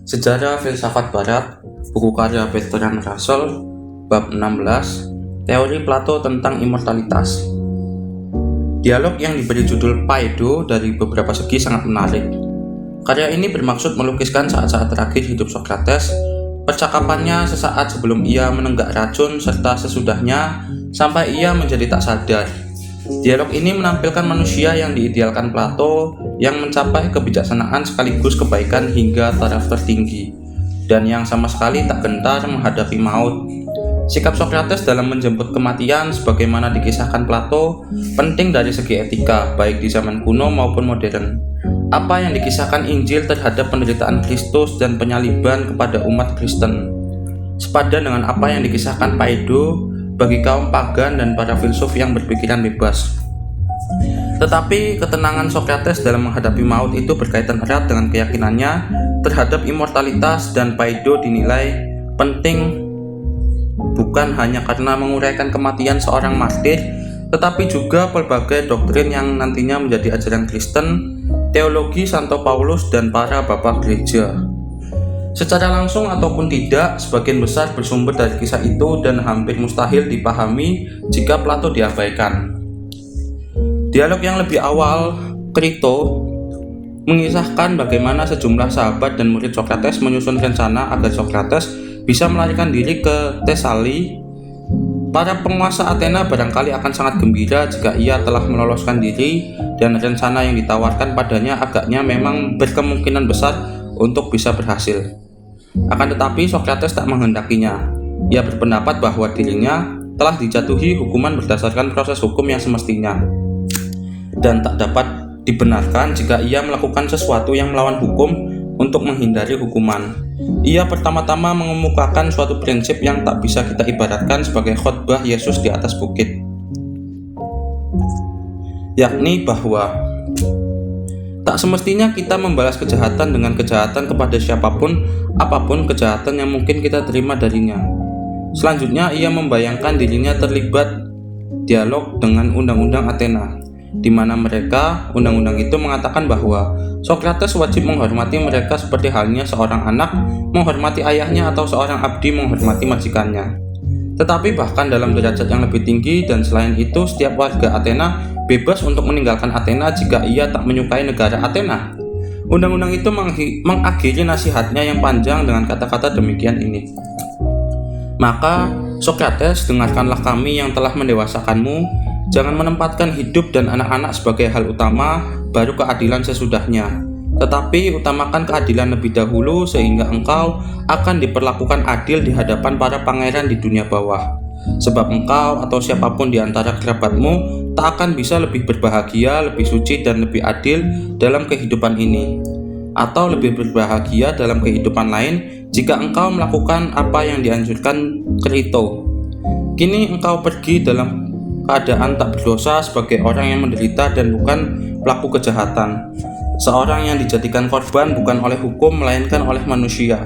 Sejarah Filsafat Barat, buku karya Bertrand Russell, bab 16, Teori Plato tentang Immortalitas. Dialog yang diberi judul Phaedo dari beberapa segi sangat menarik. Karya ini bermaksud melukiskan saat-saat terakhir hidup Socrates, percakapannya sesaat sebelum ia menenggak racun serta sesudahnya sampai ia menjadi tak sadar. Dialog ini menampilkan manusia yang diidealkan Plato yang mencapai kebijaksanaan sekaligus kebaikan hingga taraf tertinggi dan yang sama sekali tak gentar menghadapi maut. Sikap Socrates dalam menjemput kematian sebagaimana dikisahkan Plato penting dari segi etika baik di zaman kuno maupun modern. Apa yang dikisahkan Injil terhadap penderitaan Kristus dan penyaliban kepada umat Kristen sepadan dengan apa yang dikisahkan Phaedo bagi kaum pagan dan para filsuf yang berpikiran bebas. Tetapi ketenangan Socrates dalam menghadapi maut itu berkaitan erat dengan keyakinannya terhadap immortalitas, dan Phaedo dinilai penting bukan hanya karena menguraikan kematian seorang martir, tetapi juga pelbagai doktrin yang nantinya menjadi ajaran Kristen, teologi Santo Paulus dan para bapak gereja. Secara langsung ataupun tidak, sebagian besar bersumber dari kisah itu dan hampir mustahil dipahami jika Plato diabaikan. Dialog yang lebih awal, Crito, mengisahkan bagaimana sejumlah sahabat dan murid Socrates menyusun rencana agar Socrates bisa melarikan diri ke Tesali. Para penguasa Athena barangkali akan sangat gembira jika ia telah meloloskan diri, dan rencana yang ditawarkan padanya agaknya memang berkemungkinan besar untuk bisa berhasil. Akan tetapi Socrates tak menghendakinya. Ia berpendapat bahwa dirinya telah dijatuhi hukuman berdasarkan proses hukum yang semestinya dan tak dapat dibenarkan jika ia melakukan sesuatu yang melawan hukum untuk menghindari hukuman. Ia pertama-tama mengemukakan suatu prinsip yang tak bisa kita ibaratkan sebagai khotbah Yesus di atas bukit, yakni bahwa tak semestinya kita membalas kejahatan dengan kejahatan kepada siapapun, apapun kejahatan yang mungkin kita terima darinya. Selanjutnya, ia membayangkan dirinya terlibat dialog dengan undang-undang Athena, di mana undang-undang itu mengatakan bahwa Socrates wajib menghormati mereka seperti halnya seorang anak menghormati ayahnya atau seorang abdi menghormati majikannya. Tetapi bahkan dalam derajat yang lebih tinggi dan selain itu, setiap warga Athena bebas untuk meninggalkan Athena jika ia tak menyukai negara Athena. Undang-undang itu mengakhiri nasihatnya yang panjang dengan kata-kata demikian ini. Maka Socrates, dengarkanlah kami yang telah mendewasakanmu, jangan menempatkan hidup dan anak-anak sebagai hal utama, baru keadilan sesudahnya. Tetapi utamakan keadilan lebih dahulu sehingga engkau akan diperlakukan adil di hadapan para pangeran di dunia bawah. Sebab engkau atau siapapun di antara kerabatmu tak akan bisa lebih berbahagia, lebih suci dan lebih adil dalam kehidupan ini, atau lebih berbahagia dalam kehidupan lain jika engkau melakukan apa yang dianjurkan Crito. Kini engkau pergi dalam keadaan tak berdosa sebagai orang yang menderita dan bukan pelaku kejahatan, seorang yang dijadikan korban bukan oleh hukum melainkan oleh manusia.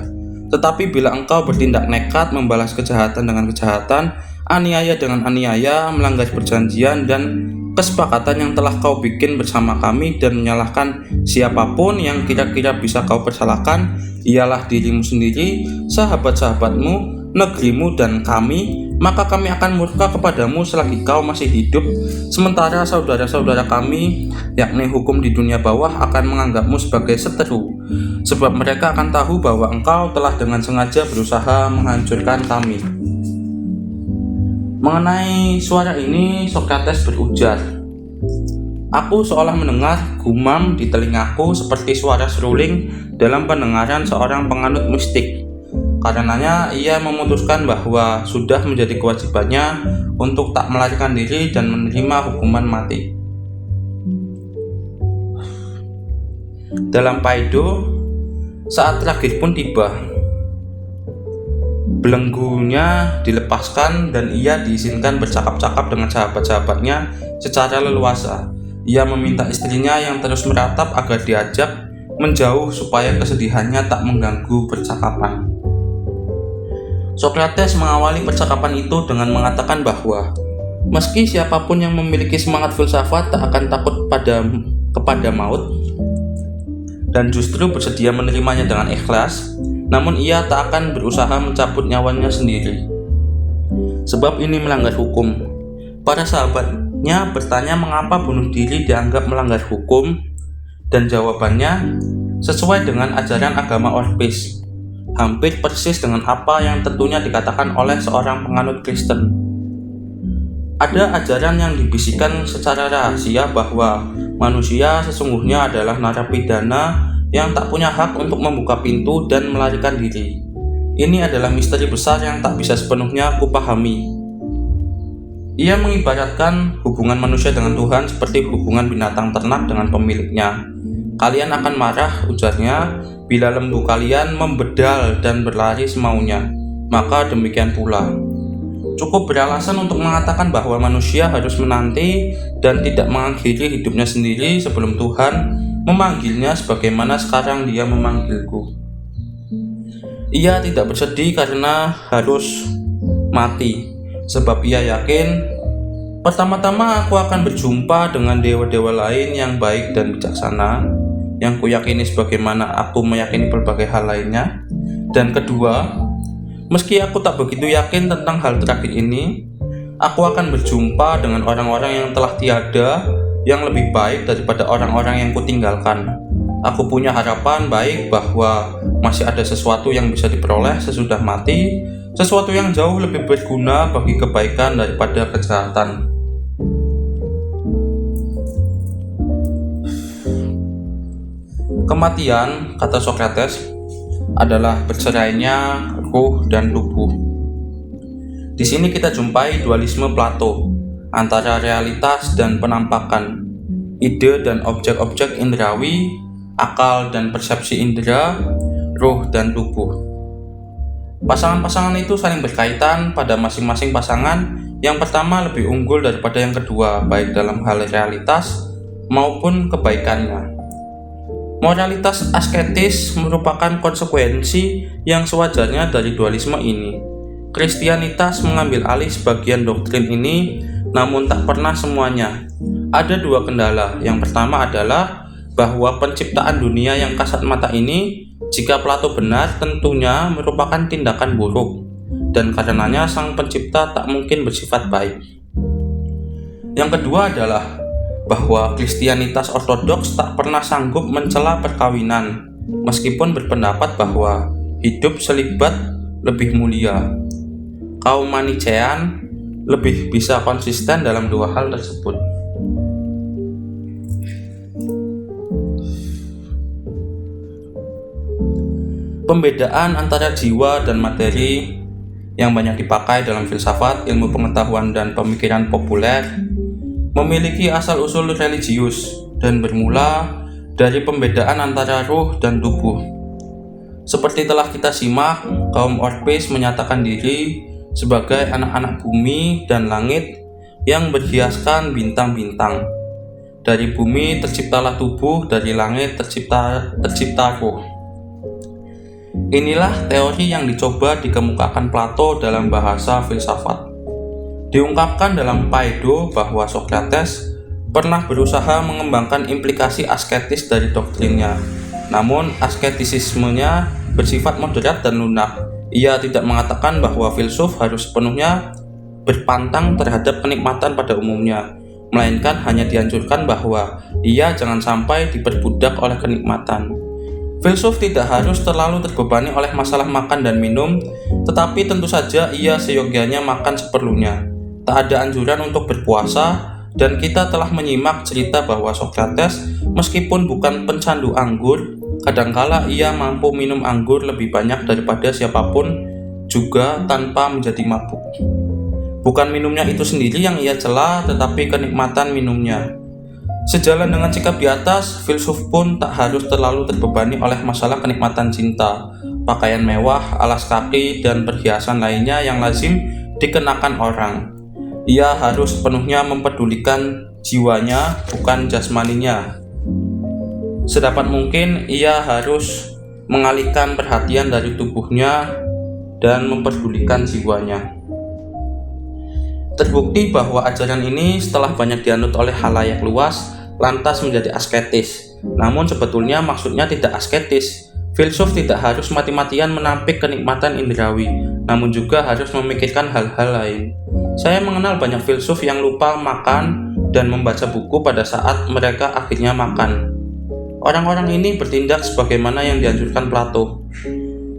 Tetapi bila engkau bertindak nekat membalas kejahatan dengan kejahatan, aniaya dengan aniaya, melanggar perjanjian dan kesepakatan yang telah kau bikin bersama kami dan menyalahkan siapapun yang kira-kira bisa kau persalahkan, ialah dirimu sendiri, sahabat-sahabatmu, negerimu dan kami, maka kami akan murka kepadamu selagi kau masih hidup, sementara saudara-saudara kami, yakni hukum di dunia bawah, akan menganggapmu sebagai seteru, sebab mereka akan tahu bahwa engkau telah dengan sengaja berusaha menghancurkan kami. Mengenai suara ini, Socrates berujar, aku seolah mendengar gumam di telingaku seperti suara seruling dalam pendengaran seorang penganut mistik. Karenanya ia memutuskan bahwa sudah menjadi kewajibannya untuk tak melarikan diri dan menerima hukuman mati. Dalam Phaedo, saat terakhir pun tiba. Belenggunya dilepaskan dan ia diizinkan bercakap-cakap dengan sahabat-sahabatnya secara leluasa. Ia meminta istrinya yang terus meratap agar diajak menjauh supaya kesedihannya tak mengganggu percakapan. Socrates mengawali percakapan itu dengan mengatakan bahwa meski siapapun yang memiliki semangat filsafat tak akan takut kepada maut, dan justru bersedia menerimanya dengan ikhlas, namun ia tak akan berusaha mencabut nyawanya sendiri. Sebab ini melanggar hukum. Para sahabatnya bertanya mengapa bunuh diri dianggap melanggar hukum, dan jawabannya sesuai dengan ajaran agama Orpis, hampir persis dengan apa yang tentunya dikatakan oleh seorang penganut Kristen. Ada ajaran yang dibisikkan secara rahasia bahwa manusia sesungguhnya adalah narapidana yang tak punya hak untuk membuka pintu dan melarikan diri. Ini adalah misteri besar yang tak bisa sepenuhnya kupahami. Ia mengibaratkan hubungan manusia dengan Tuhan seperti hubungan binatang ternak dengan pemiliknya. Kalian akan marah, ujarnya, bila lembu kalian membedal dan berlari semaunya. Maka demikian pula. Cukup beralasan untuk mengatakan bahwa manusia harus menanti dan tidak mengakhiri hidupnya sendiri sebelum Tuhan memanggilnya sebagaimana sekarang Dia memanggilku. Ia tidak bersedih karena harus mati, sebab ia yakin pertama-tama aku akan berjumpa dengan dewa-dewa lain yang baik dan bijaksana, yang kuyakini sebagaimana aku meyakini berbagai hal lainnya. Dan kedua, meski aku tak begitu yakin tentang hal terakhir ini, aku akan berjumpa dengan orang-orang yang telah tiada, yang lebih baik daripada orang-orang yang kutinggalkan. Aku punya harapan baik bahwa masih ada sesuatu yang bisa diperoleh sesudah mati, sesuatu yang jauh lebih berguna bagi kebaikan daripada kejahatan. Kematian, kata Socrates, adalah bercerainya ruh dan tubuh. Di sini kita jumpai dualisme Plato antara realitas dan penampakan, ide dan objek-objek indrawi, akal dan persepsi indera, ruh dan tubuh. Pasangan-pasangan itu saling berkaitan pada masing-masing pasangan. Yang pertama lebih unggul daripada yang kedua, baik dalam hal realitas maupun kebaikannya. Moralitas asketis merupakan konsekuensi yang sewajarnya dari dualisme ini. Kristianitas mengambil alih sebagian doktrin ini, namun tak pernah semuanya. Ada dua kendala. Yang pertama adalah bahwa penciptaan dunia yang kasat mata ini, jika Plato benar, tentunya merupakan tindakan buruk, dan karenanya sang pencipta tak mungkin bersifat baik. Yang kedua adalah bahwa Kristianitas ortodoks tak pernah sanggup mencela perkawinan, meskipun berpendapat bahwa hidup selibat lebih mulia. Kaum Manichean lebih bisa konsisten dalam dua hal tersebut. Pembedaan antara jiwa dan materi yang banyak dipakai dalam filsafat, ilmu pengetahuan, dan pemikiran populer memiliki asal-usul religius dan bermula dari pembedaan antara ruh dan tubuh. Seperti telah kita simak, kaum Orpis menyatakan diri sebagai anak-anak bumi dan langit yang berhiaskan bintang-bintang. Dari bumi terciptalah tubuh, dari langit tercipta ruh. Inilah teori yang dicoba dikemukakan Plato dalam bahasa filsafat. Diungkapkan dalam Phaedo bahwa Socrates pernah berusaha mengembangkan implikasi asketis dari doktrinnya. Namun asketisismenya bersifat moderat dan lunak. Ia tidak mengatakan bahwa filsuf harus sepenuhnya berpantang terhadap kenikmatan pada umumnya, melainkan hanya dianjurkan bahwa ia jangan sampai diperbudak oleh kenikmatan. Filsuf tidak harus terlalu terbebani oleh masalah makan dan minum, tetapi tentu saja ia seyogianya makan seperlunya. Tak ada anjuran untuk berpuasa, dan kita telah menyimak cerita bahwa Socrates, meskipun bukan pencandu anggur, kadangkala ia mampu minum anggur lebih banyak daripada siapapun juga tanpa menjadi mabuk. Bukan minumnya itu sendiri yang ia cela, tetapi kenikmatan minumnya. Sejalan dengan sikap di atas, filsuf pun tak harus terlalu terbebani oleh masalah kenikmatan cinta, pakaian mewah, alas kaki, dan perhiasan lainnya yang lazim dikenakan orang. Ia harus sepenuhnya mempedulikan jiwanya, bukan jasmaninya. Sedapat mungkin ia harus mengalihkan perhatian dari tubuhnya dan mempedulikan jiwanya. Terbukti bahwa ajaran ini setelah banyak dianut oleh khalayak luas, lantas menjadi asketis. Namun sebetulnya maksudnya tidak asketis. Filsuf tidak harus mati-matian menampik kenikmatan indrawi, namun juga harus memikirkan hal-hal lain. Saya mengenal banyak filsuf yang lupa makan dan membaca buku pada saat mereka akhirnya makan. Orang-orang ini bertindak sebagaimana yang dianjurkan Plato.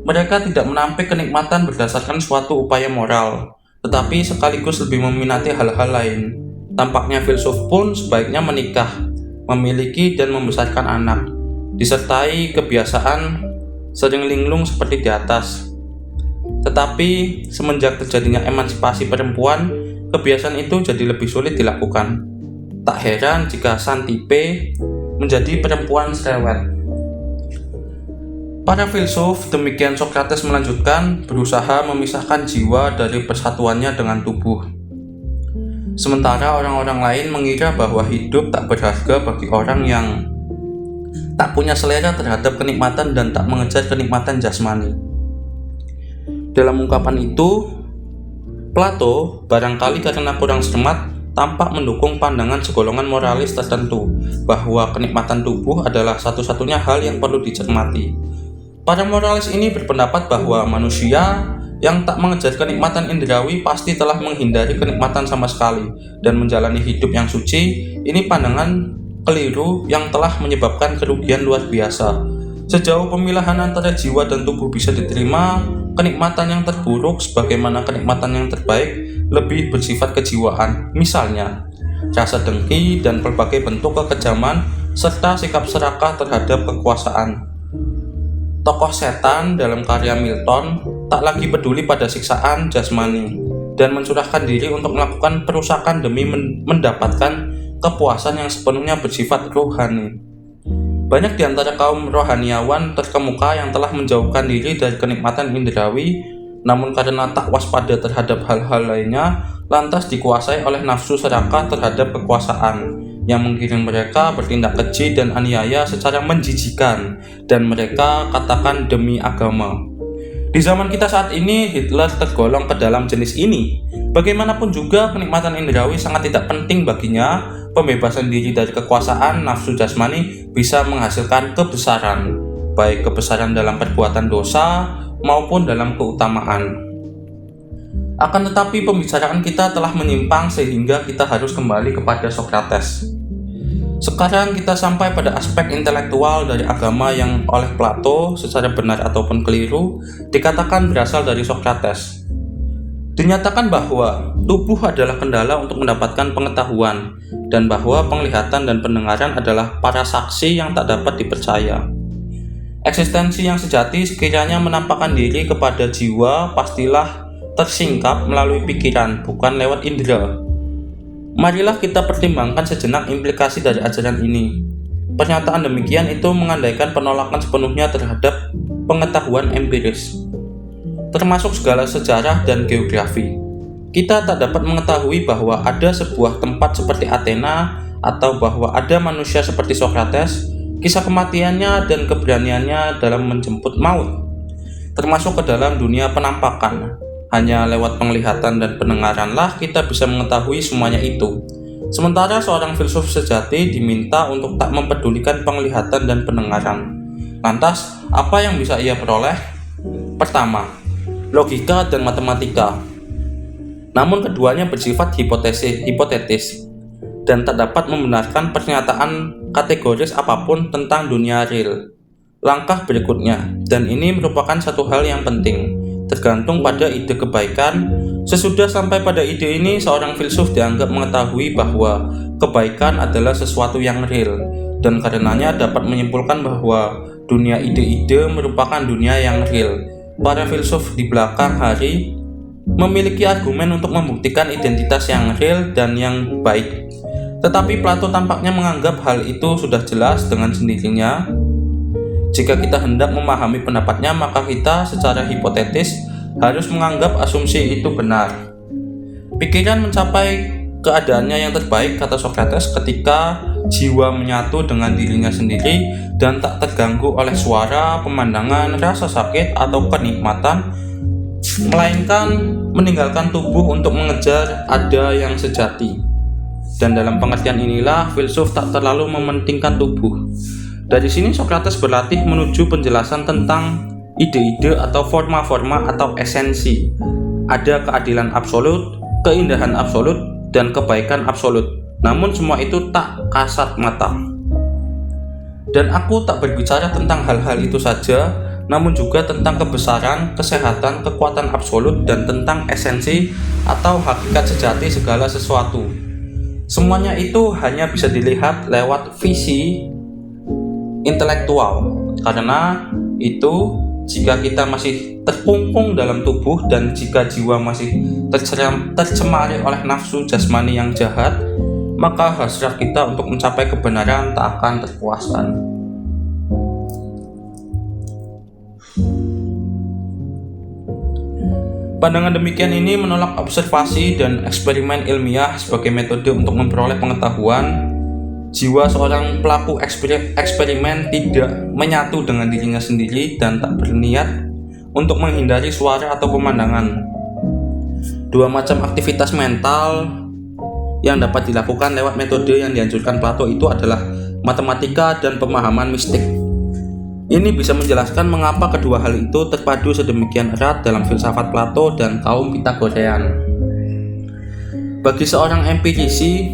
Mereka tidak menampik kenikmatan berdasarkan suatu upaya moral, tetapi sekaligus lebih meminati hal-hal lain. Tampaknya filsuf pun sebaiknya menikah, memiliki dan membesarkan anak, disertai kebiasaan sering linglung seperti di atas. Tetapi semenjak terjadinya emansipasi perempuan, kebiasaan itu jadi lebih sulit dilakukan. Tak heran jika Xantippe menjadi perempuan cerewet. Para filsuf, demikian Sokrates melanjutkan, berusaha memisahkan jiwa dari persatuannya dengan tubuh. Sementara orang-orang lain mengira bahwa hidup tak berharga bagi orang yang tak punya selera terhadap kenikmatan dan tak mengejar kenikmatan jasmani. Dalam ungkapan itu, Plato, barangkali karena kurang cermat, tampak mendukung pandangan segolongan moralis tertentu bahwa kenikmatan tubuh adalah satu-satunya hal yang perlu dicermati. Para moralis ini berpendapat bahwa manusia yang tak mengejar kenikmatan indrawi pasti telah menghindari kenikmatan sama sekali dan menjalani hidup yang suci. Ini pandangan keliru yang telah menyebabkan kerugian luar biasa. Sejauh pemilahan antara jiwa dan tubuh bisa diterima, kenikmatan yang terburuk sebagaimana kenikmatan yang terbaik lebih bersifat kejiwaan. Misalnya, rasa dengki dan berbagai bentuk kekejaman serta sikap serakah terhadap kekuasaan. Tokoh setan dalam karya Milton tak lagi peduli pada siksaan jasmani dan mencurahkan diri untuk melakukan perusakan demi mendapatkan kepuasan yang sepenuhnya bersifat rohani. Banyak di antara kaum rohaniawan terkemuka yang telah menjauhkan diri dari kenikmatan indrawi, namun karena tak waspada terhadap hal-hal lainnya, lantas dikuasai oleh nafsu serakah terhadap kekuasaan, yang menggiring mereka bertindak keji dan aniaya secara menjijikan, dan mereka katakan demi agama. Di zaman kita saat ini, Hitler tergolong ke dalam jenis ini. Bagaimanapun juga, kenikmatan indrawi sangat tidak penting baginya. Pembebasan diri dari kekuasaan nafsu jasmani bisa menghasilkan kebesaran, baik kebesaran dalam perbuatan dosa maupun dalam keutamaan. Akan tetapi pembicaraan kita telah menyimpang sehingga kita harus kembali kepada Sokrates. Sekarang kita sampai pada aspek intelektual dari agama yang oleh Plato secara benar ataupun keliru dikatakan berasal dari Sokrates. Dinyatakan bahwa tubuh adalah kendala untuk mendapatkan pengetahuan dan bahwa penglihatan dan pendengaran adalah para saksi yang tak dapat dipercaya. Eksistensi yang sejati sekiranya menampakkan diri kepada jiwa pastilah tersingkap melalui pikiran, bukan lewat indera. Marilah kita pertimbangkan sejenak implikasi dari ajaran ini. Pernyataan demikian itu mengandaikan penolakan sepenuhnya terhadap pengetahuan empiris, termasuk segala sejarah dan geografi. Kita tak dapat mengetahui bahwa ada sebuah tempat seperti Athena atau bahwa ada manusia seperti Sokrates, kisah kematiannya dan keberaniannya dalam menjemput maut, termasuk ke dalam dunia penampakan. Hanya lewat penglihatan dan pendengaranlah kita bisa mengetahui semuanya itu. Sementara seorang filsuf sejati diminta untuk tak mempedulikan penglihatan dan pendengaran. Lantas, apa yang bisa ia peroleh? Pertama, logika dan matematika. Namun keduanya bersifat hipotetis dan tak dapat membenarkan pernyataan kategoris apapun tentang dunia real. Langkah berikutnya, dan ini merupakan satu hal yang penting, tergantung pada ide kebaikan. Sesudah sampai pada ide ini, seorang filsuf dianggap mengetahui bahwa kebaikan adalah sesuatu yang real, dan karenanya dapat menyimpulkan bahwa dunia ide-ide merupakan dunia yang real. Para filsuf di belakang hari memiliki argumen untuk membuktikan identitas yang real dan yang baik. Tetapi Plato tampaknya menganggap hal itu sudah jelas dengan sendirinya. Jika kita hendak memahami pendapatnya, maka kita secara hipotetis harus menganggap asumsi itu benar. Pikiran mencapai keadaannya yang terbaik, kata Sokrates, ketika jiwa menyatu dengan dirinya sendiri dan tak terganggu oleh suara, pemandangan, rasa sakit, atau kenikmatan, melainkan meninggalkan tubuh untuk mengejar ada yang sejati. Dan dalam pengertian inilah filsuf tak terlalu mementingkan tubuh. Dari sini Socrates berlatih menuju penjelasan tentang ide-ide atau forma-forma atau esensi. Ada keadilan absolut, keindahan absolut, dan kebaikan absolut. Namun semua itu tak kasat mata. Dan aku tak berbicara tentang hal-hal itu saja, namun juga tentang kebesaran, kesehatan, kekuatan absolut, dan tentang esensi atau hakikat sejati segala sesuatu. Semuanya itu hanya bisa dilihat lewat visi intelektual. Karena itu, jika kita masih terkungkung dalam tubuh dan jika jiwa masih tercemari oleh nafsu jasmani yang jahat, maka hasrat kita untuk mencapai kebenaran tak akan terpuaskan. Pandangan demikian ini menolak observasi dan eksperimen ilmiah sebagai metode untuk memperoleh pengetahuan. Jiwa seorang pelaku eksperimen tidak menyatu dengan dirinya sendiri dan tak berniat untuk menghindari suara atau pemandangan. Dua macam aktivitas mental yang dapat dilakukan lewat metode yang dianjurkan Plato itu adalah matematika dan pemahaman mistik. Ini bisa menjelaskan mengapa kedua hal itu terpadu sedemikian erat dalam filsafat Plato dan kaum Pitagorean. Bagi seorang empirisi,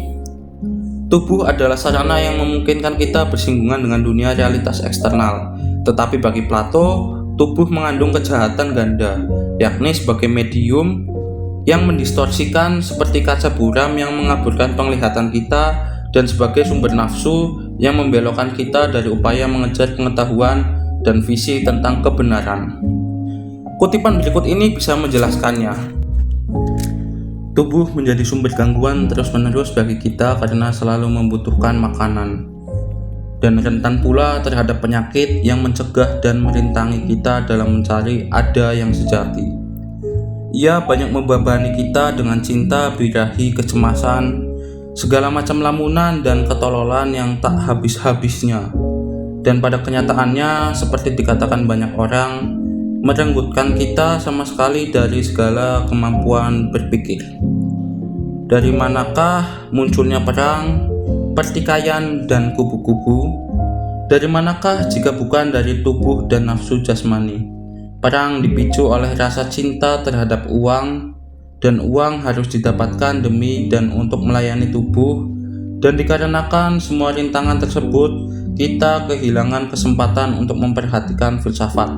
tubuh adalah sarana yang memungkinkan kita bersinggungan dengan dunia realitas eksternal. Tetapi bagi Plato, tubuh mengandung kejahatan ganda, yakni sebagai medium yang mendistorsikan seperti kaca buram yang mengaburkan penglihatan kita, dan sebagai sumber nafsu yang membelokkan kita dari upaya mengejar pengetahuan dan visi tentang kebenaran. Kutipan berikut ini bisa menjelaskannya. Tubuh menjadi sumber gangguan terus-menerus bagi kita karena selalu membutuhkan makanan, dan rentan pula terhadap penyakit yang mencegah dan merintangi kita dalam mencari ada yang sejati. Ia banyak membebani kita dengan cinta, birahi, kecemasan, segala macam lamunan dan ketololan yang tak habis-habisnya, dan pada kenyataannya, seperti dikatakan banyak orang, merenggutkan kita sama sekali dari segala kemampuan berpikir. Dari manakah munculnya perang, pertikaian, dan kubu-kubu? Dari manakah jika bukan dari tubuh dan nafsu jasmani? Perang dipicu oleh rasa cinta terhadap uang, dan uang harus didapatkan demi dan untuk melayani tubuh, dan dikarenakan semua rintangan tersebut, kita kehilangan kesempatan untuk memperhatikan filsafat.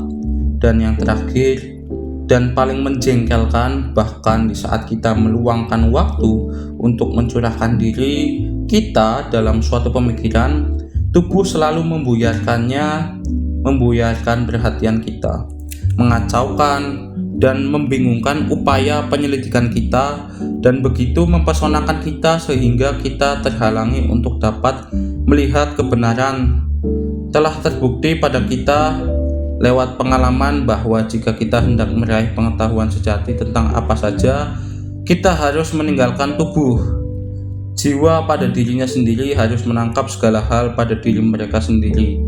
Dan yang terakhir dan paling menjengkelkan, bahkan di saat kita meluangkan waktu untuk mencurahkan diri kita dalam suatu pemikiran, tubuh selalu membuyarkan perhatian kita, mengacaukan dan membingungkan upaya penyelidikan kita, dan begitu mempesonakan kita sehingga kita terhalangi untuk dapat melihat kebenaran. Telah terbukti pada kita lewat pengalaman bahwa jika kita hendak meraih pengetahuan sejati tentang apa saja, kita harus meninggalkan tubuh. Jiwa pada dirinya sendiri harus menangkap segala hal pada diri mereka sendiri.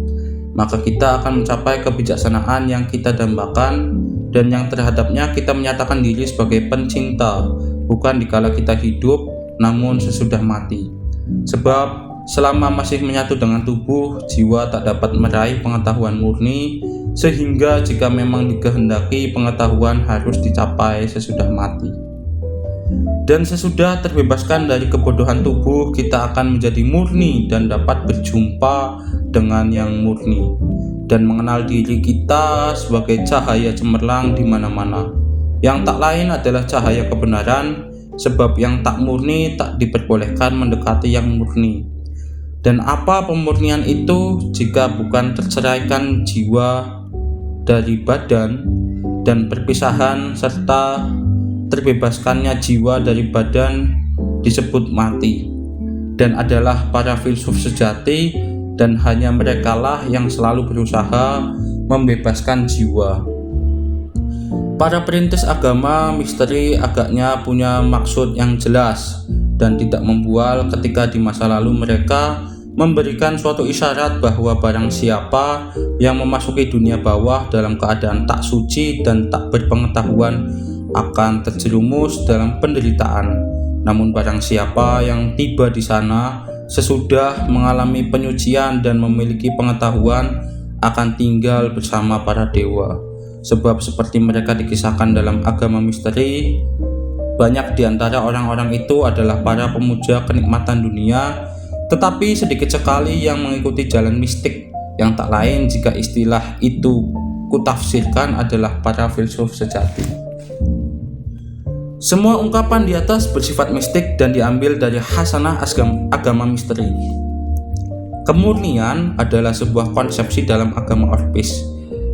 Maka kita akan mencapai kebijaksanaan yang kita dambakan, dan yang terhadapnya kita menyatakan diri sebagai pencinta, bukan dikala kita hidup, namun sesudah mati. Sebab selama masih menyatu dengan tubuh, jiwa tak dapat meraih pengetahuan murni, sehingga jika memang dikehendaki, pengetahuan harus dicapai sesudah mati. Dan sesudah terbebaskan dari kebodohan tubuh, kita akan menjadi murni dan dapat berjumpa dengan yang murni, dan mengenal diri kita sebagai cahaya cemerlang di mana-mana, yang tak lain adalah cahaya kebenaran, sebab yang tak murni tak diperbolehkan mendekati yang murni. Dan apa pemurnian itu jika bukan terceraikan jiwa dari badan, dan perpisahan serta terbebaskannya jiwa dari badan disebut mati, dan adalah para filsuf sejati, dan hanya merekalah yang selalu berusaha membebaskan jiwa. Para perintis agama misteri agaknya punya maksud yang jelas dan tidak membual ketika di masa lalu mereka memberikan suatu isyarat bahwa barang siapa yang memasuki dunia bawah dalam keadaan tak suci dan tak berpengetahuan akan terjerumus dalam penderitaan. Namun barang siapa yang tiba di sana sesudah mengalami penyucian dan memiliki pengetahuan akan tinggal bersama para dewa. Sebab seperti mereka dikisahkan dalam agama misteri, banyak di antara orang-orang itu adalah para pemuja kenikmatan dunia, tetapi sedikit sekali yang mengikuti jalan mistik, yang tak lain jika istilah itu kutafsirkan adalah para filsuf sejati. Semua ungkapan di atas bersifat mistik dan diambil dari khasanah agama misteri. Kemurnian adalah sebuah konsepsi dalam agama Orpis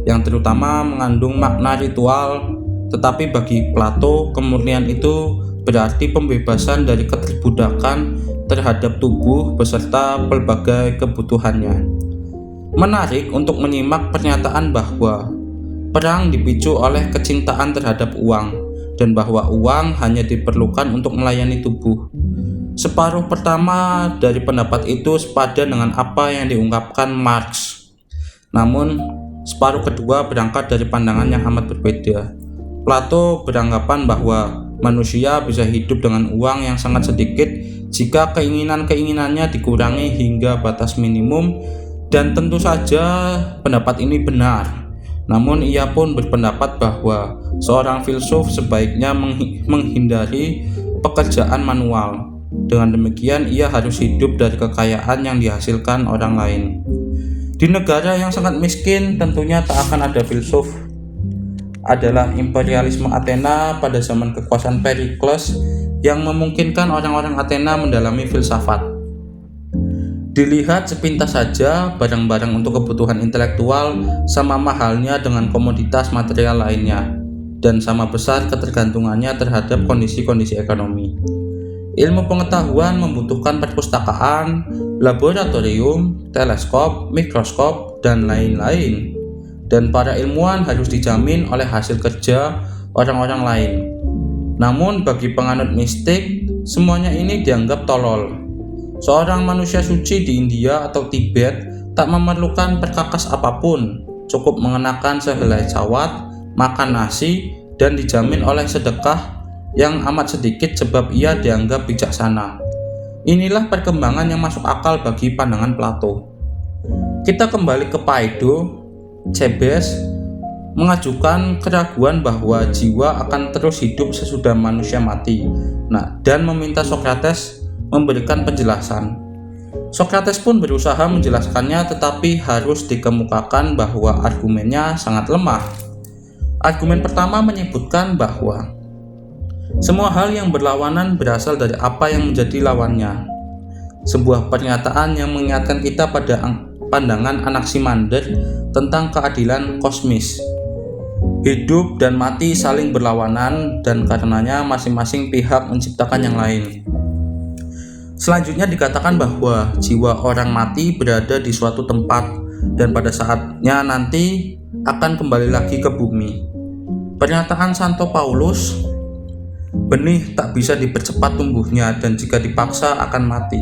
yang terutama mengandung makna ritual, tetapi bagi Plato kemurnian itu berarti pembebasan dari keterbudakan terhadap tubuh beserta pelbagai kebutuhannya. Menarik untuk menyimak pernyataan bahwa perang dipicu oleh kecintaan terhadap uang, dan bahwa uang hanya diperlukan untuk melayani tubuh. Separuh pertama dari pendapat itu sepadan dengan apa yang diungkapkan Marx. Namun, separuh kedua berangkat dari pandangan yang amat berbeda. Plato beranggapan bahwa manusia bisa hidup dengan uang yang sangat sedikit jika keinginan-keinginannya dikurangi hingga batas minimum, dan tentu saja pendapat ini benar. Namun ia pun berpendapat bahwa seorang filsuf sebaiknya menghindari pekerjaan manual. Dengan demikian ia harus hidup dari kekayaan yang dihasilkan orang lain. Di negara yang sangat miskin tentunya tak akan ada filsuf. Adalah imperialisme Athena pada zaman kekuasaan Perikles yang memungkinkan orang-orang Athena mendalami filsafat. Dilihat sepintas saja, barang-barang untuk kebutuhan intelektual sama mahalnya dengan komoditas material lainnya, dan sama besar ketergantungannya terhadap kondisi-kondisi ekonomi. Ilmu pengetahuan membutuhkan perpustakaan, laboratorium, teleskop, mikroskop, dan lain-lain. Dan para ilmuwan harus dijamin oleh hasil kerja orang-orang lain. Namun bagi penganut mistik, semuanya ini dianggap tolol. Seorang manusia suci di India atau Tibet tak memerlukan perkakas apapun, cukup mengenakan sehelai cawat, makan nasi, dan dijamin oleh sedekah yang amat sedikit sebab ia dianggap bijaksana. Inilah perkembangan yang masuk akal bagi pandangan Plato. Kita kembali ke Phaedo. Cebes mengajukan keraguan bahwa jiwa akan terus hidup sesudah manusia mati, dan meminta Sokrates memberikan penjelasan. Sokrates pun berusaha menjelaskannya, tetapi harus dikemukakan bahwa argumennya sangat lemah. Argumen pertama menyebutkan bahwa semua hal yang berlawanan berasal dari apa yang menjadi lawannya. Sebuah pernyataan yang mengingatkan kita pada pandangan Anaximander tentang keadilan kosmis. Hidup dan mati saling berlawanan dan karenanya masing-masing pihak menciptakan yang lain. Selanjutnya dikatakan bahwa jiwa orang mati berada di suatu tempat dan pada saatnya nanti akan kembali lagi ke bumi. Pernyataan Santo Paulus, benih tak bisa dipercepat tumbuhnya dan jika dipaksa akan mati,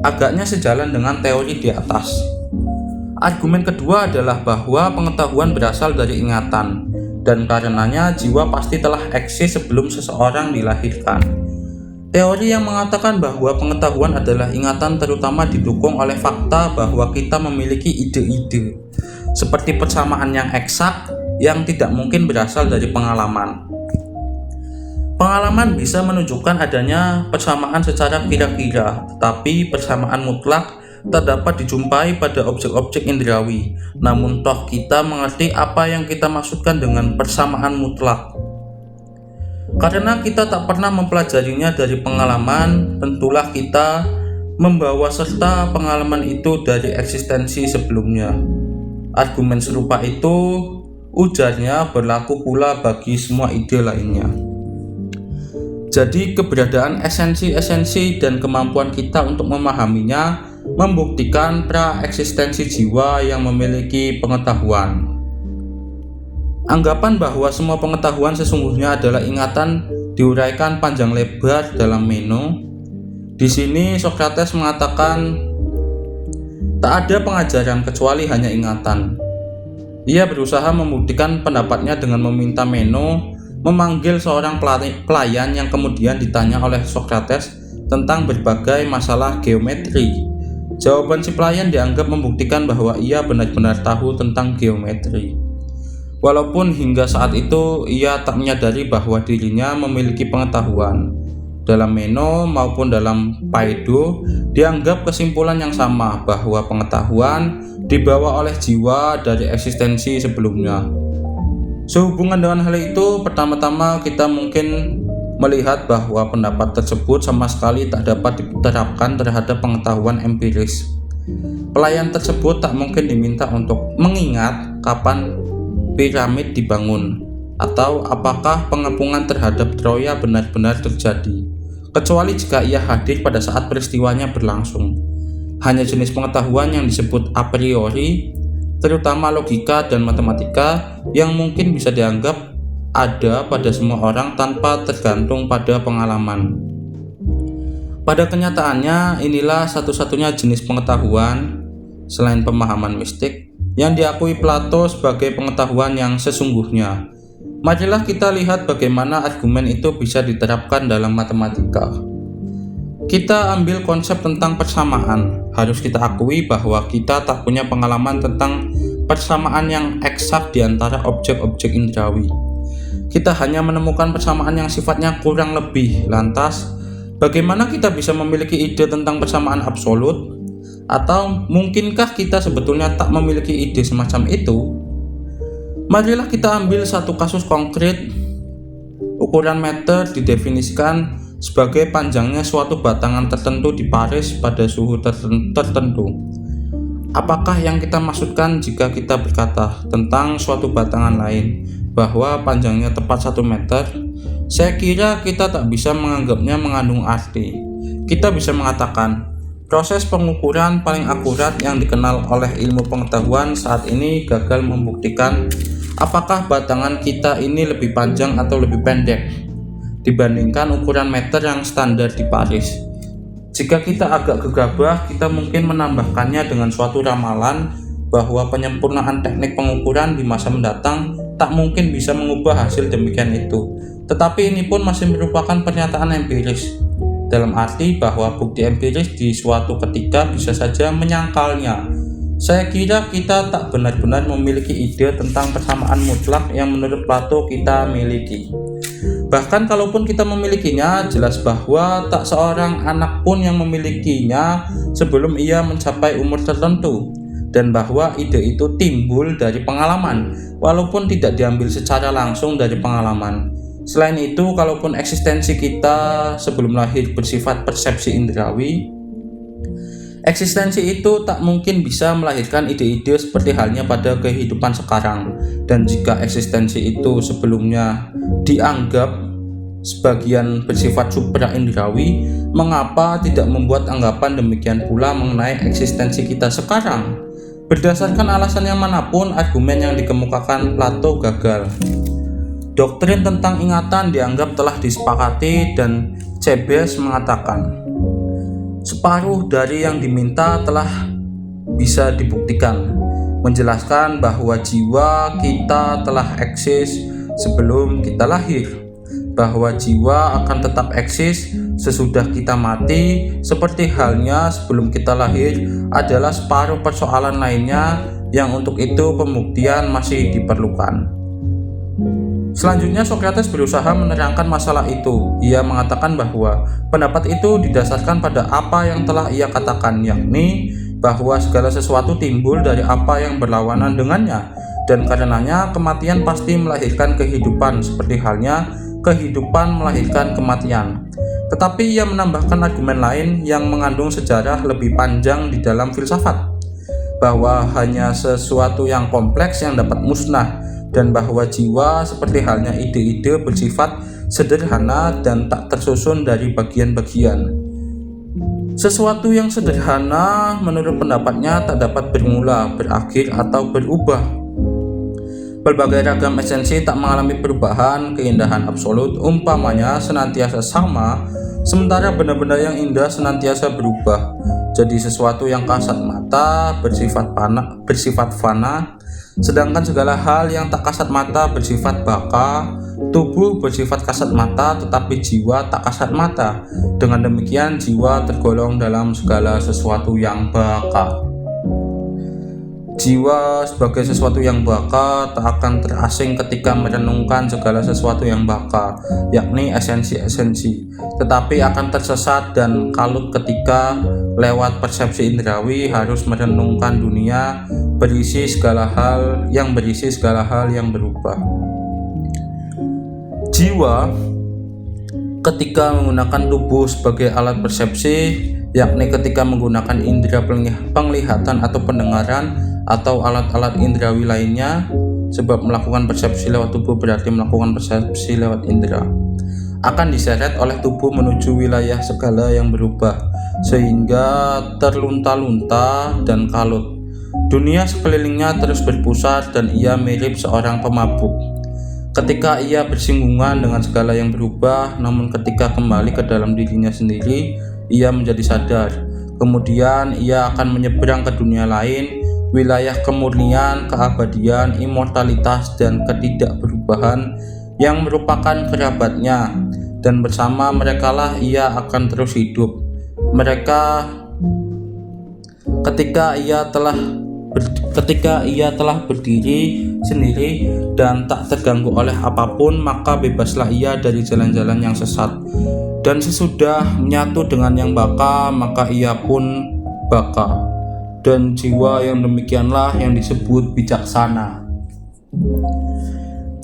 agaknya sejalan dengan teori di atas. Argumen kedua adalah bahwa pengetahuan berasal dari ingatan dan karenanya jiwa pasti telah eksis sebelum seseorang dilahirkan. Teori yang mengatakan bahwa pengetahuan adalah ingatan terutama didukung oleh fakta bahwa kita memiliki ide-ide, seperti persamaan yang eksak yang tidak mungkin berasal dari pengalaman. Pengalaman bisa menunjukkan adanya persamaan secara kira-kira, tetapi persamaan mutlak tak dapat dijumpai pada objek-objek indrawi. Namun toh kita mengerti apa yang kita maksudkan dengan persamaan mutlak. Karena kita tak pernah mempelajarinya dari pengalaman, tentulah kita membawa serta pengalaman itu dari eksistensi sebelumnya. Argumen serupa itu, ujarnya, berlaku pula bagi semua ide lainnya. Jadi keberadaan esensi-esensi dan kemampuan kita untuk memahaminya membuktikan pra-eksistensi jiwa yang memiliki pengetahuan. Anggapan bahwa semua pengetahuan sesungguhnya adalah ingatan diuraikan panjang lebar dalam Meno. Di sini Sokrates mengatakan tak ada pengajaran kecuali hanya ingatan. Ia berusaha membuktikan pendapatnya dengan meminta Meno memanggil seorang pelayan yang kemudian ditanya oleh Sokrates tentang berbagai masalah geometri. Jawaban si pelayan dianggap membuktikan bahwa ia benar-benar tahu tentang geometri. Walaupun hingga saat itu ia tak menyadari bahwa dirinya memiliki pengetahuan. Dalam Meno maupun dalam Paido dianggap kesimpulan yang sama bahwa pengetahuan dibawa oleh jiwa dari eksistensi sebelumnya. Sehubungan dengan hal itu, pertama-tama kita mungkin melihat bahwa pendapat tersebut sama sekali tak dapat diterapkan terhadap pengetahuan empiris. Pelayan tersebut tak mungkin diminta untuk mengingat kapan piramid dibangun atau apakah pengepungan terhadap Troya benar-benar terjadi, kecuali jika ia hadir pada saat peristiwanya berlangsung. Hanya jenis pengetahuan yang disebut a priori, terutama logika dan matematika, yang mungkin bisa dianggap ada pada semua orang tanpa tergantung pada pengalaman. Pada kenyataannya, inilah satu-satunya jenis pengetahuan selain pemahaman mistik yang diakui Plato sebagai pengetahuan yang sesungguhnya. Marilah kita lihat bagaimana argumen itu bisa diterapkan dalam matematika. Kita ambil konsep tentang persamaan. Harus kita akui bahwa kita tak punya pengalaman tentang persamaan yang eksak di antara objek-objek indrawi. Kita hanya menemukan persamaan yang sifatnya kurang lebih. Lantas, bagaimana kita bisa memiliki ide tentang persamaan absolut? Atau mungkinkah kita sebetulnya tak memiliki ide semacam itu? Marilah kita ambil satu kasus konkret. Ukuran meter didefinisikan sebagai panjangnya suatu batangan tertentu di Paris pada suhu tertentu. Apakah yang kita maksudkan jika kita berkata tentang suatu batangan lain bahwa panjangnya tepat 1 meter? Saya kira kita tak bisa menganggapnya mengandung arti. Kita bisa mengatakan proses pengukuran paling akurat yang dikenal oleh ilmu pengetahuan saat ini gagal membuktikan apakah batangan kita ini lebih panjang atau lebih pendek dibandingkan ukuran meter yang standar di Paris. Jika kita agak gegabah, kita mungkin menambahkannya dengan suatu ramalan bahwa penyempurnaan teknik pengukuran di masa mendatang tak mungkin bisa mengubah hasil demikian itu. Tetapi ini pun masih merupakan pernyataan empiris, dalam arti bahwa bukti empiris di suatu ketika bisa saja menyangkalnya. Saya kira kita tak benar-benar memiliki ide tentang persamaan mutlak yang menurut Plato kita miliki. Bahkan kalaupun kita memilikinya, jelas bahwa tak seorang anak pun yang memilikinya sebelum ia mencapai umur tertentu, dan bahwa ide itu timbul dari pengalaman, walaupun tidak diambil secara langsung dari pengalaman. Selain itu, kalaupun eksistensi kita sebelum lahir bersifat persepsi indrawi, eksistensi itu tak mungkin bisa melahirkan ide-ide seperti halnya pada kehidupan sekarang. Dan jika eksistensi itu sebelumnya dianggap sebagian bersifat supra-indrawi, mengapa tidak membuat anggapan demikian pula mengenai eksistensi kita sekarang? Berdasarkan alasan yang manapun, argumen yang dikemukakan Plato gagal. Doktrin tentang ingatan dianggap telah disepakati dan Cebes mengatakan, separuh dari yang diminta telah bisa dibuktikan, menjelaskan bahwa jiwa kita telah eksis sebelum kita lahir, bahwa jiwa akan tetap eksis sesudah kita mati, seperti halnya sebelum kita lahir adalah separuh persoalan lainnya yang untuk itu pembuktian masih diperlukan. Selanjutnya Socrates berusaha menerangkan masalah itu. Ia mengatakan bahwa pendapat itu didasarkan pada apa yang telah ia katakan, yakni bahwa segala sesuatu timbul dari apa yang berlawanan dengannya, dan karenanya kematian pasti melahirkan kehidupan, seperti halnya kehidupan melahirkan kematian. Tetapi ia menambahkan argumen lain yang mengandung sejarah lebih panjang di dalam filsafat, bahwa hanya sesuatu yang kompleks yang dapat musnah, dan bahwa jiwa seperti halnya ide-ide bersifat sederhana dan tak tersusun dari bagian-bagian. Sesuatu yang sederhana menurut pendapatnya tak dapat bermula, berakhir, atau berubah. Berbagai ragam esensi tak mengalami perubahan, keindahan absolut umpamanya senantiasa sama, sementara benda-benda yang indah senantiasa berubah. Jadi sesuatu yang kasat mata, bersifat fana, Sedangkan segala hal yang tak kasat mata bersifat baka. Tubuh bersifat kasat mata, tetapi jiwa tak kasat mata. Dengan demikian, jiwa tergolong dalam segala sesuatu yang baka. Jiwa sebagai sesuatu yang baka tak akan terasing ketika merenungkan segala sesuatu yang baka, yakni esensi-esensi, tetapi akan tersesat dan kalut ketika lewat persepsi indrawi harus merenungkan dunia berisi segala hal yang berubah. Jiwa ketika menggunakan tubuh sebagai alat persepsi, yakni ketika menggunakan indera penglihatan atau pendengaran atau alat-alat indrawi lainnya, sebab melakukan persepsi lewat tubuh berarti melakukan persepsi lewat indera, akan diseret oleh tubuh menuju wilayah segala yang berubah sehingga terlunta-lunta dan kalut. Dunia sekelilingnya terus berpusat dan ia mirip seorang pemabuk. Ketika ia bersinggungan dengan segala yang berubah, namun ketika kembali ke dalam dirinya sendiri, ia menjadi sadar. Kemudian ia akan menyeberang ke dunia lain, wilayah kemurnian, keabadian, immortalitas, dan ketidakberubahan yang merupakan kerabatnya, dan bersama merekalah ia akan terus hidup. Ketika ia telah berdiri sendiri dan tak terganggu oleh apapun, maka bebaslah ia dari jalan-jalan yang sesat. Dan sesudah menyatu dengan yang baka, maka ia pun baka. Dan jiwa yang demikianlah yang disebut bijaksana.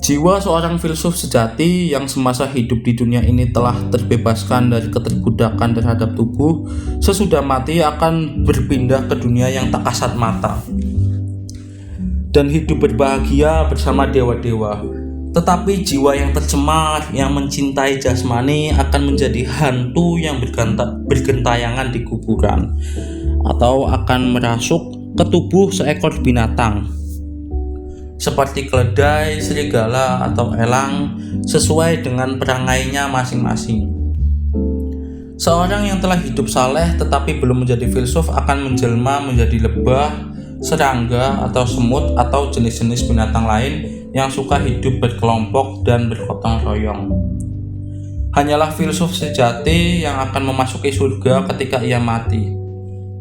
Jiwa seorang filsuf sejati yang semasa hidup di dunia ini telah terbebaskan dari keterbudakan terhadap tubuh, sesudah mati akan berpindah ke dunia yang tak kasat mata dan hidup berbahagia bersama dewa-dewa. Tetapi jiwa yang tercemar, yang mencintai jasmani, akan menjadi hantu yang bergentayangan di kuburan, atau akan merasuk ke tubuh seekor binatang seperti keledai, serigala, atau elang, sesuai dengan perangainya masing-masing. Seorang yang telah hidup saleh tetapi belum menjadi filsuf akan menjelma menjadi lebah, serangga, atau semut, atau jenis-jenis binatang lain yang suka hidup berkelompok dan bergotong royong. Hanyalah filsuf sejati yang akan memasuki surga ketika ia mati.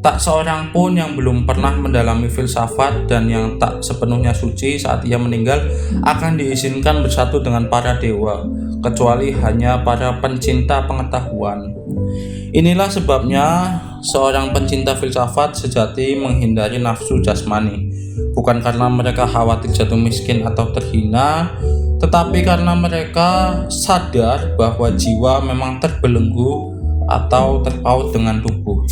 Tak seorang pun yang belum pernah mendalami filsafat dan yang tak sepenuhnya suci saat ia meninggal akan diizinkan bersatu dengan para dewa, kecuali hanya para pencinta pengetahuan. Inilah sebabnya seorang pencinta filsafat sejati menghindari nafsu jasmani, bukan karena mereka khawatir jatuh miskin atau terhina, tetapi karena mereka sadar bahwa jiwa memang terbelenggu atau terpaut dengan tubuh.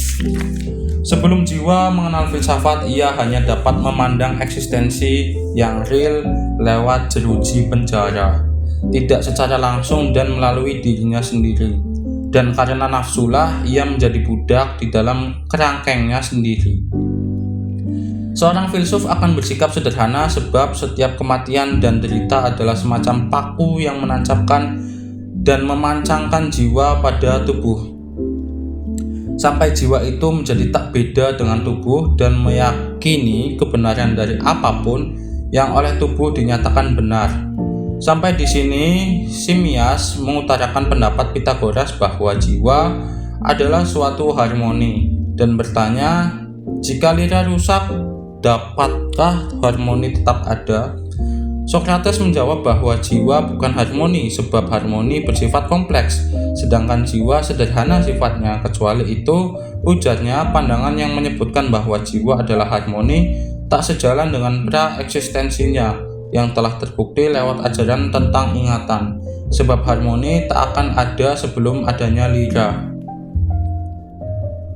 Sebelum jiwa mengenal filsafat, ia hanya dapat memandang eksistensi yang real lewat jeruji penjara, tidak secara langsung dan melalui dirinya sendiri. Dan karena nafsulah ia menjadi budak di dalam kerangkengnya sendiri. Seorang filsuf akan bersikap sederhana sebab setiap kematian dan derita adalah semacam paku yang menancapkan dan memancangkan jiwa pada tubuh, sampai jiwa itu menjadi tak beda dengan tubuh dan meyakini kebenaran dari apapun yang oleh tubuh dinyatakan benar. Sampai di sini, Simmias mengutarakan pendapat Pythagoras bahwa jiwa adalah suatu harmoni dan bertanya, jika lira rusak, dapatkah harmoni tetap ada? Sokrates menjawab bahwa jiwa bukan harmoni sebab harmoni bersifat kompleks, sedangkan jiwa sederhana sifatnya. Kecuali itu, ujarnya, pandangan yang menyebutkan bahwa jiwa adalah harmoni tak sejalan dengan pra-eksistensinya yang telah terbukti lewat ajaran tentang ingatan, sebab harmoni tak akan ada sebelum adanya lira.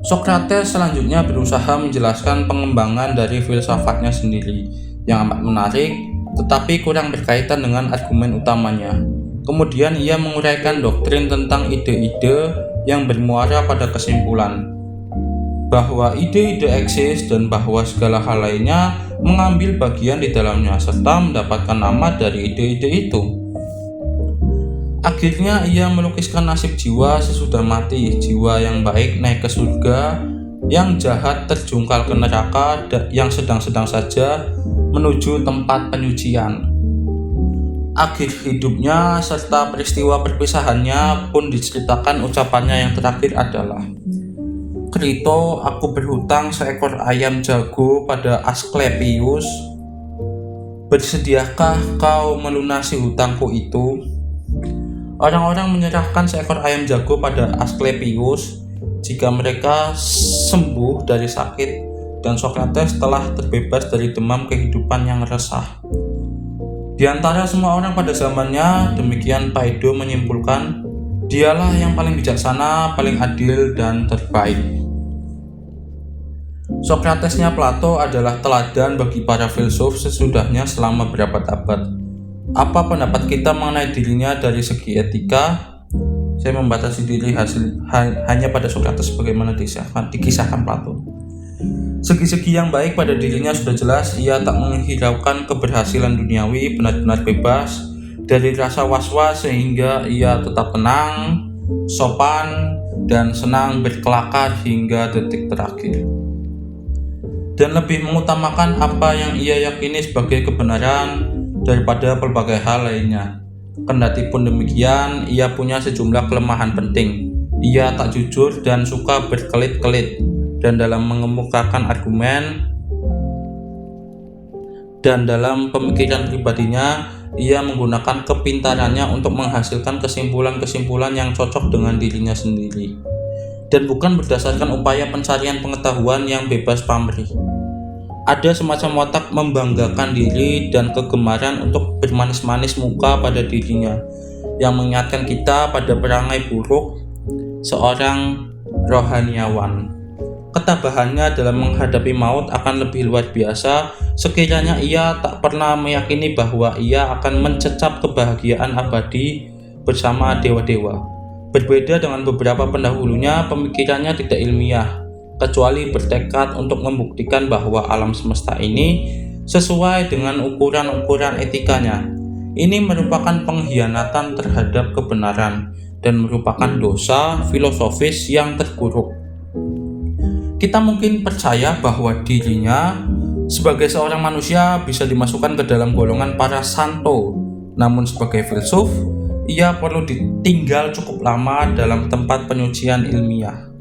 Sokrates selanjutnya berusaha menjelaskan pengembangan dari filsafatnya sendiri yang amat menarik, tetapi kurang berkaitan dengan argumen utamanya. Kemudian ia menguraikan doktrin tentang ide-ide yang bermuara pada kesimpulan bahwa ide-ide eksis dan bahwa segala hal lainnya mengambil bagian di dalamnya serta mendapatkan nama dari ide-ide itu. Akhirnya ia melukiskan nasib jiwa sesudah mati. Jiwa yang baik naik ke surga, yang jahat terjungkal ke neraka, yang sedang-sedang saja menuju tempat penyucian. Akhir hidupnya serta peristiwa perpisahannya pun diceritakan. Ucapannya yang terakhir adalah, "Krito, aku berhutang seekor ayam jago pada Asklepius. Bersediakah kau melunasi hutangku itu?" Orang-orang menyerahkan seekor ayam jago pada Asklepius jika mereka sembuh dari sakit, dan Sokrates telah terbebas dari demam kehidupan yang resah. Di antara semua orang pada zamannya, demikian Phaedo menyimpulkan, dialah yang paling bijaksana, paling adil, dan terbaik. Sokratesnya Plato adalah teladan bagi para filsuf sesudahnya selama berabad-abad. Apa pendapat kita mengenai dirinya dari segi etika? Saya membatasi diri hanya pada Sokrates sebagaimana dikisahkan Plato. Segi-segi yang baik pada dirinya sudah jelas. Ia tak menghiraukan keberhasilan duniawi, benar-benar bebas dari rasa was-was sehingga ia tetap tenang, sopan, dan senang berkelakar hingga detik terakhir. Dan lebih mengutamakan apa yang ia yakini sebagai kebenaran daripada pelbagai hal lainnya. Kendati pun demikian, ia punya sejumlah kelemahan penting. Ia tak jujur dan suka berkelit-kelit, dan dalam mengemukakan argumen dan dalam pemikiran pribadinya, ia menggunakan kepintarannya untuk menghasilkan kesimpulan-kesimpulan yang cocok dengan dirinya sendiri, dan bukan berdasarkan upaya pencarian pengetahuan yang bebas pamrih. Ada semacam watak membanggakan diri dan kegemaran untuk bermanis-manis muka pada dirinya, yang mengingatkan kita pada perangai buruk seorang rohaniawan. Ketabahannya dalam menghadapi maut akan lebih luar biasa sekiranya ia tak pernah meyakini bahwa ia akan mencecap kebahagiaan abadi bersama dewa-dewa. Berbeda dengan beberapa pendahulunya, pemikirannya tidak ilmiah, kecuali bertekad untuk membuktikan bahwa alam semesta ini sesuai dengan ukuran-ukuran etikanya. Ini merupakan pengkhianatan terhadap kebenaran dan merupakan dosa filosofis yang terburuk. Kita mungkin percaya bahwa dirinya sebagai seorang manusia bisa dimasukkan ke dalam golongan para santo, namun sebagai filsuf, ia perlu ditinggal cukup lama dalam tempat penyucian ilmiah.